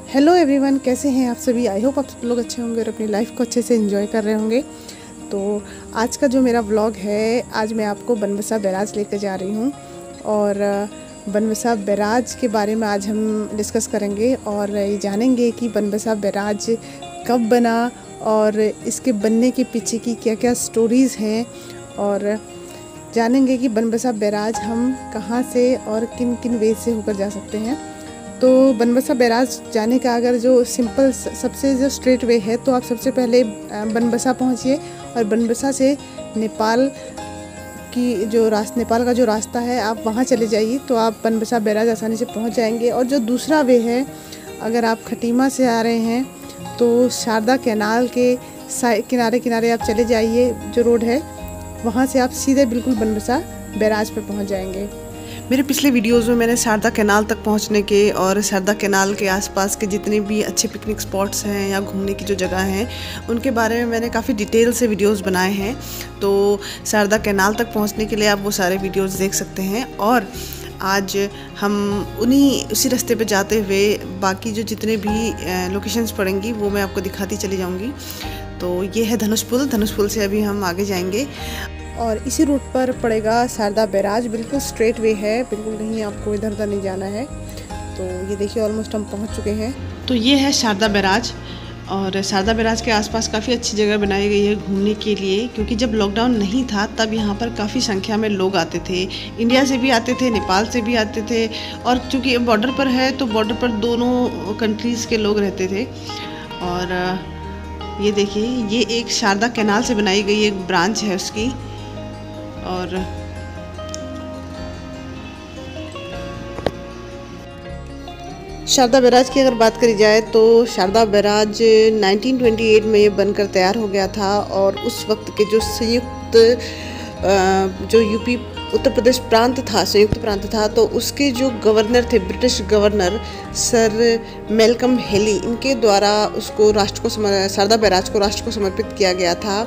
Hello everyone, कैसे हैं आप सभी। आई होप आप सब लोग अच्छे होंगे और अपनी लाइफ को अच्छे से एंजॉय कर रहे होंगे। तो आज का जो मेरा व्लॉग है, आज मैं आपको बनबसा बैराज लेकर जा रही हूँ और बनबसा बैराज के बारे में आज हम डिस्कस करेंगे और ये जानेंगे कि बनबसा बैराज कब बना और इसके बनने के पीछे की क्या क्या स्टोरीज़ हैं और जानेंगे कि बनबसा बैराज हम कहाँ से और किन किन वे से होकर जा सकते हैं। तो बनबसा बैराज जाने का अगर जो सिंपल सबसे जो स्ट्रेट वे है, तो आप सबसे पहले बनबसा पहुंचिए और बनबसा से नेपाल का जो रास्ता है आप वहां चले जाइए, तो आप बनबसा बैराज आसानी से पहुंच जाएंगे। और जो दूसरा वे है, अगर आप खटीमा से आ रहे हैं तो शारदा कैनाल के किनारे किनारे आप चले जाइए, जो रोड है वहाँ से आप सीधे बिल्कुल बनबसा बैराज पर पहुँच जाएंगे। मेरे पिछले वीडियोस में मैंने शारदा कैनाल तक पहुंचने के और शारदा कैनाल के आसपास के जितने भी अच्छे पिकनिक स्पॉट्स हैं या घूमने की जो जगह हैं उनके बारे में मैंने काफ़ी डिटेल से वीडियोस बनाए हैं। तो शारदा कैनाल तक पहुंचने के लिए आप वो सारे वीडियोस देख सकते हैं। और आज हम उसी रास्ते पे जाते हुए बाकी जो जितने भी लोकेशंस पड़ेंगी वो मैं आपको दिखाती चली जाऊँगी। तो ये है धनुष पुल से अभी हम आगे जाएंगे और इसी रूट पर पड़ेगा शारदा बैराज। बिल्कुल स्ट्रेट वे है, बिल्कुल कहीं आपको इधर उधर नहीं जाना है। तो ये देखिए ऑलमोस्ट हम पहुंच चुके हैं। तो ये है शारदा बैराज और शारदा बैराज के आसपास काफ़ी अच्छी जगह बनाई गई है घूमने के लिए, क्योंकि जब लॉकडाउन नहीं था तब यहाँ पर काफ़ी संख्या में लोग आते थे। इंडिया से भी आते थे, नेपाल से भी आते थे और चूँकि बॉर्डर पर है तो बॉर्डर पर दोनों कंट्रीज़ के लोग रहते थे। और ये देखिए, ये एक शारदा कैनाल से बनाई गई एक ब्रांच है उसकी। और शारदा बैराज की अगर बात करी जाए तो शारदा बैराज 1928 में ये बनकर तैयार हो गया था और उस वक्त के जो संयुक्त जो यूपी उत्तर प्रदेश संयुक्त प्रांत था, तो उसके जो गवर्नर थे, British governor sir Malcolm Hailey, इनके द्वारा उसको शारदा बैराज को राष्ट्र को समर्पित किया गया था।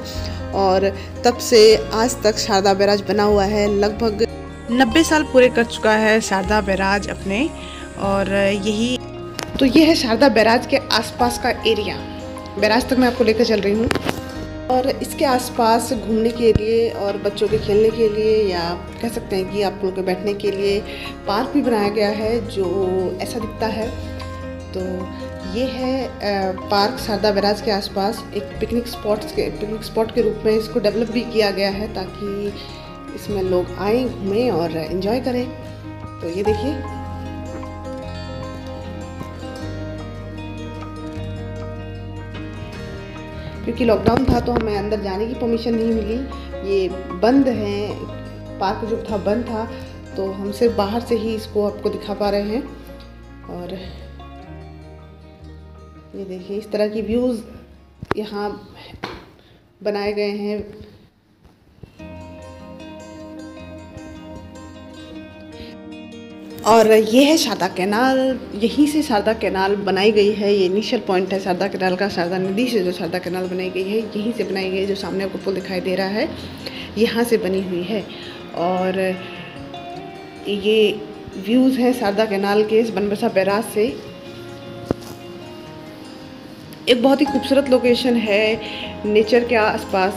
और तब से आज तक शारदा बैराज बना हुआ है। लगभग 90 साल पूरे कर चुका है शारदा बैराज अपने। और ये है शारदा बैराज के आसपास का एरिया। बैराज तक मैं आपको लेकर चल रही हूँ और इसके आसपास घूमने के लिए और बच्चों के खेलने के लिए या कह सकते हैं कि आप लोगों के बैठने के लिए पार्क भी बनाया गया है जो ऐसा दिखता है। तो ये है पार्क शारदा बैराज के आसपास एक पिकनिक स्पॉट के रूप में इसको डेवलप भी किया गया है, ताकि इसमें लोग आएँ, घूमें और एंजॉय करें। तो ये देखिए, क्योंकि लॉकडाउन था तो हमें अंदर जाने की परमिशन नहीं मिली, ये बंद है, पार्क जो था बंद था, तो हम सिर्फ बाहर से ही इसको आपको दिखा पा रहे हैं। और ये देखिए, इस तरह की व्यूज़ यहाँ बनाए गए हैं। और ये है शारदा कैनाल, यहीं से शारदा कैनाल बनाई गई है। ये इनिशियल पॉइंट है शारदा कैनाल का। शारदा नदी से जो शारदा कैनाल बनाई गई है यहीं से बनाई गई है। जो सामने आपको पुल दिखाई दे रहा है यहाँ से बनी हुई है। और ये व्यूज़ हैं शारदा कैनाल के इस बनबसा बैराज से। एक बहुत ही खूबसूरत लोकेशन है नेचर के आसपास,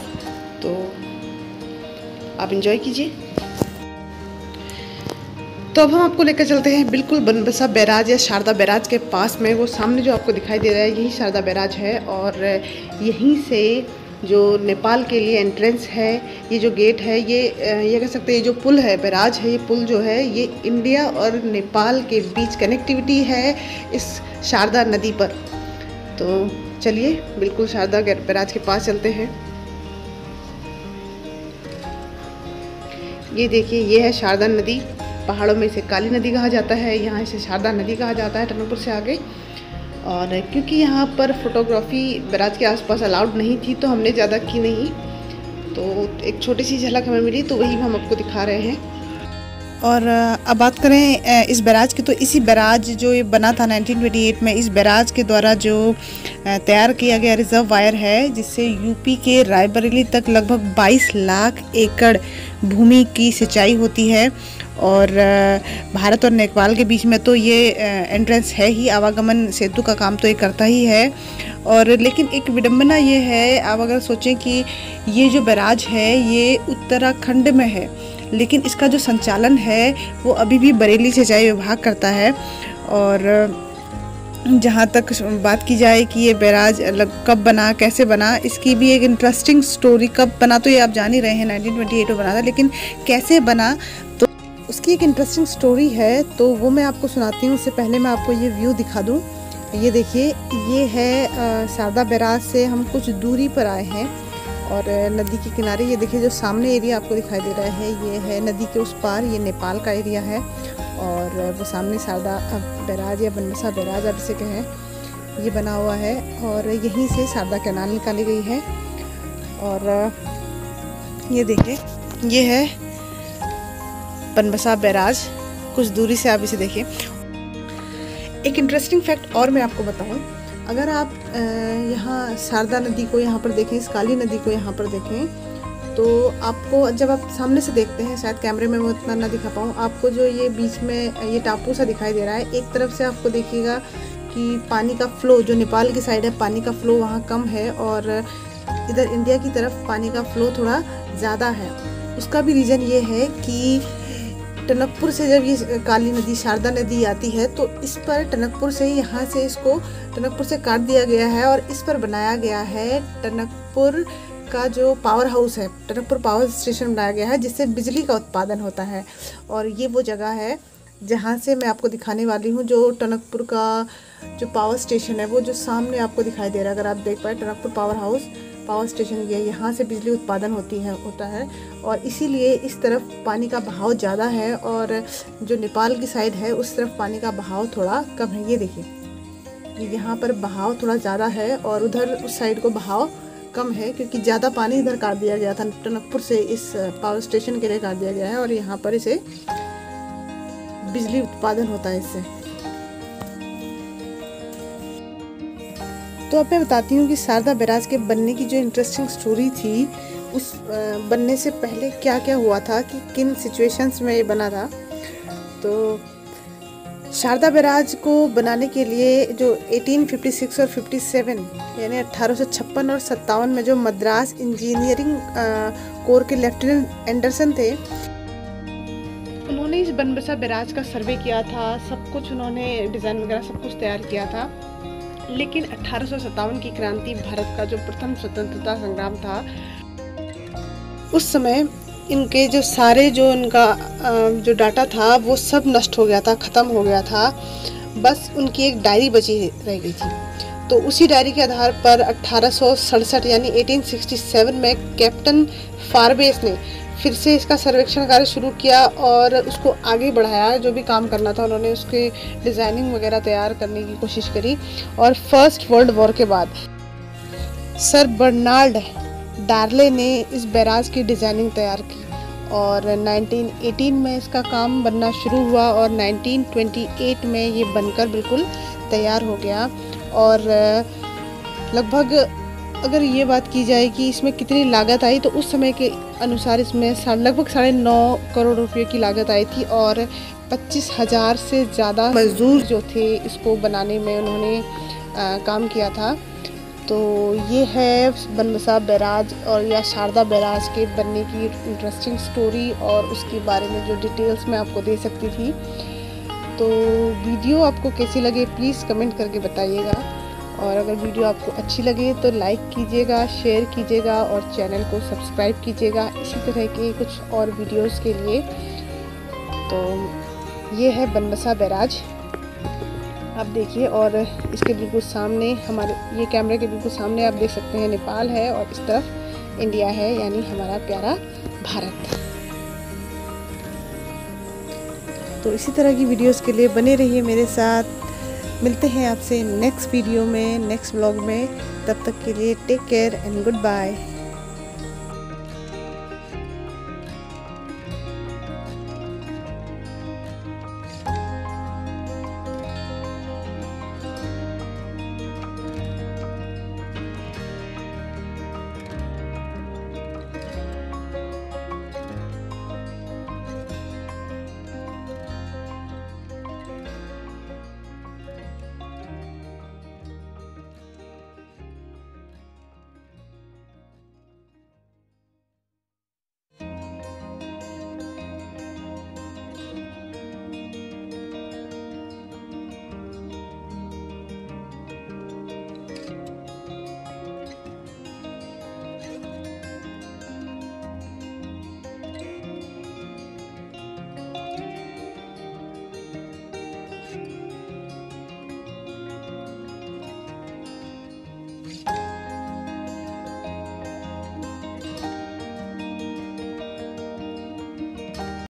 तो आप एंजॉय कीजिए। तो अब हम आपको लेकर चलते हैं बिल्कुल बनबसा बैराज या शारदा बैराज के पास में। वो सामने जो आपको दिखाई दे रहा है यही शारदा बैराज है और यहीं से जो नेपाल के लिए एंट्रेंस है, ये जो गेट है, ये कह सकते हैं, ये जो पुल है बैराज है, ये पुल जो है ये इंडिया और नेपाल के बीच कनेक्टिविटी है इस शारदा नदी पर। तो चलिए बिल्कुल शारदा बैराज के पास चलते हैं। ये देखिए, ये है शारदा नदी। पहाड़ों में इसे काली नदी कहा जाता है, यहाँ इसे शारदा नदी कहा जाता है टनकपुर से आगे। और क्योंकि यहाँ पर फोटोग्राफी बैराज के आसपास अलाउड नहीं थी तो हमने ज़्यादा की नहीं, तो एक छोटी सी झलक हमें मिली तो वही हम आपको दिखा रहे हैं। और अब बात करें इस बैराज की, तो इसी बैराज जो ये बना था 1928 में, इस बैराज के द्वारा जो तैयार किया गया रिजर्व वायर है, जिससे यूपी के रायबरेली तक लगभग 22 लाख एकड़ भूमि की सिंचाई होती है। और भारत और नेपाल के बीच में तो ये एंट्रेंस है ही, आवागमन सेतु का काम तो ये करता ही है। और लेकिन एक विडंबना ये है, आप अगर सोचें कि ये जो बैराज है ये उत्तराखंड में है, लेकिन इसका जो संचालन है वो अभी भी बरेली सिंचाई विभाग करता है। और जहाँ तक बात की जाए कि ये बैराज कब बना, कैसे बना, इसकी भी एक इंटरेस्टिंग स्टोरी। कब बना तो ये आप जान ही रहे हैं, 1928 में बना था, लेकिन कैसे बना तो उसकी एक इंटरेस्टिंग स्टोरी है, तो वो मैं आपको सुनाती हूँ। उससे पहले मैं आपको ये व्यू दिखा दूँ। ये देखिए, ये है शारदा बैराज से हम कुछ दूरी पर आए हैं और नदी के किनारे ये देखिए जो सामने एरिया आपको दिखाई दे रहा है ये है नदी के उस पार, ये नेपाल का एरिया है। और वो सामने शारदा बैराज या बनबसा बैराज आप इसे कहें, ये बना हुआ है और यहीं से शारदा कैनाल निकाली गई है। और ये देखिए, ये है बनबसा बैराज, कुछ दूरी से आप इसे देखिए। एक इंटरेस्टिंग फैक्ट और मैं आपको बताऊं, अगर आप यहाँ शारदा नदी को यहाँ पर देखें, इस काली नदी को यहाँ पर देखें, तो आपको जब आप सामने से देखते हैं, शायद कैमरे में मैं उतना ना दिखा पाऊँ, आपको जो ये बीच में ये टापू सा दिखाई दे रहा है, एक तरफ से आपको देखिएगा कि पानी का फ्लो, जो नेपाल की साइड है पानी का फ्लो वहाँ कम है और इधर इंडिया की तरफ पानी का फ्लो थोड़ा ज़्यादा है। उसका भी रीज़न ये है कि टनकपुर से जब ये काली नदी शारदा नदी आती है तो इस पर टनकपुर से ही, यहाँ से इसको टनकपुर से काट दिया गया है और इस पर बनाया गया है टनकपुर का जो पावर हाउस है, टनकपुर पावर स्टेशन बनाया गया है जिससे बिजली का उत्पादन होता है। और ये वो जगह है जहाँ से मैं आपको दिखाने वाली हूँ, जो टनकपुर का जो पावर स्टेशन है वो जो सामने आपको दिखाई दे रहा है, अगर आप देख पाए, Tanakpur power house power station ये, यहाँ से बिजली उत्पादन होता है। और इसीलिए इस तरफ पानी का बहाव ज़्यादा है और जो नेपाल की साइड है उस तरफ पानी का बहाव थोड़ा कम है। ये देखिए, यहाँ पर बहाव थोड़ा ज़्यादा है और उधर उस साइड को बहाव कम है, क्योंकि ज़्यादा पानी इधर काट दिया गया था, टनकपुर से इस पावर स्टेशन के लिए काट दिया गया है और यहाँ पर इसे बिजली उत्पादन होता है इससे। तो अब मैं बताती हूँ कि शारदा बैराज के बनने की जो इंटरेस्टिंग स्टोरी थी, उस बनने से पहले क्या क्या हुआ था, कि किन सिचुएशंस में ये बना था। तो शारदा बैराज को बनाने के लिए जो 1856 और 57 यानी 1856 और 57 में जो मद्रास इंजीनियरिंग कोर के लेफ्टिनेंट एंडरसन थे, उन्होंने इस बनबसा बैराज का सर्वे किया था, सब कुछ उन्होंने डिज़ाइन वगैरह सब कुछ तैयार किया था। लेकिन 1857 की क्रांति, भारत का जो प्रथम स्वतंत्रता संग्राम था, उस समय इनके जो सारे जो इनका जो डाटा था वो सब नष्ट हो गया था, ख़त्म हो गया था। बस उनकी एक डायरी बची रह गई थी। तो उसी डायरी के आधार पर 1867 यानी 1867 में कैप्टन फारबेस ने फिर से इसका सर्वेक्षण कार्य शुरू किया और उसको आगे बढ़ाया। जो भी काम करना था उन्होंने उसके डिज़ाइनिंग वगैरह तैयार करने की कोशिश करी। और फर्स्ट वर्ल्ड वॉर के बाद सर बर्नार्ड डार्ले ने इस बैराज की डिज़ाइनिंग तैयार की और 1918 में इसका काम बनना शुरू हुआ और 1928 में ये बनकर बिल्कुल तैयार हो गया। और लगभग अगर ये बात की जाए कि इसमें कितनी लागत आई, तो उस समय के अनुसार इसमें लगभग 9.5 करोड़ रुपए की लागत आई थी और 25,000 से ज़्यादा मजदूर जो थे इसको बनाने में उन्होंने काम किया था। तो ये है बनबसा बैराज और या शारदा बैराज के बनने की इंटरेस्टिंग स्टोरी और उसके बारे में जो डिटेल्स मैं आपको दे सकती थी। तो वीडियो आपको कैसी लगे प्लीज़ कमेंट करके बताइएगा और अगर वीडियो आपको अच्छी लगे तो लाइक कीजिएगा, शेयर कीजिएगा और चैनल को सब्सक्राइब कीजिएगा इसी तरह के कुछ और वीडियोस के लिए। तो ये है बनबसा बैराज, आप देखिए, और इसके बिल्कुल सामने हमारे ये कैमरे के बिल्कुल सामने आप देख सकते हैं नेपाल है और इस तरफ इंडिया है, यानी हमारा प्यारा भारत। तो इसी तरह की वीडियोस के लिए बने रहिए मेरे साथ। मिलते हैं आपसे नेक्स्ट वीडियो में, नेक्स्ट व्लॉग में। तब तक के लिए take care and good bye.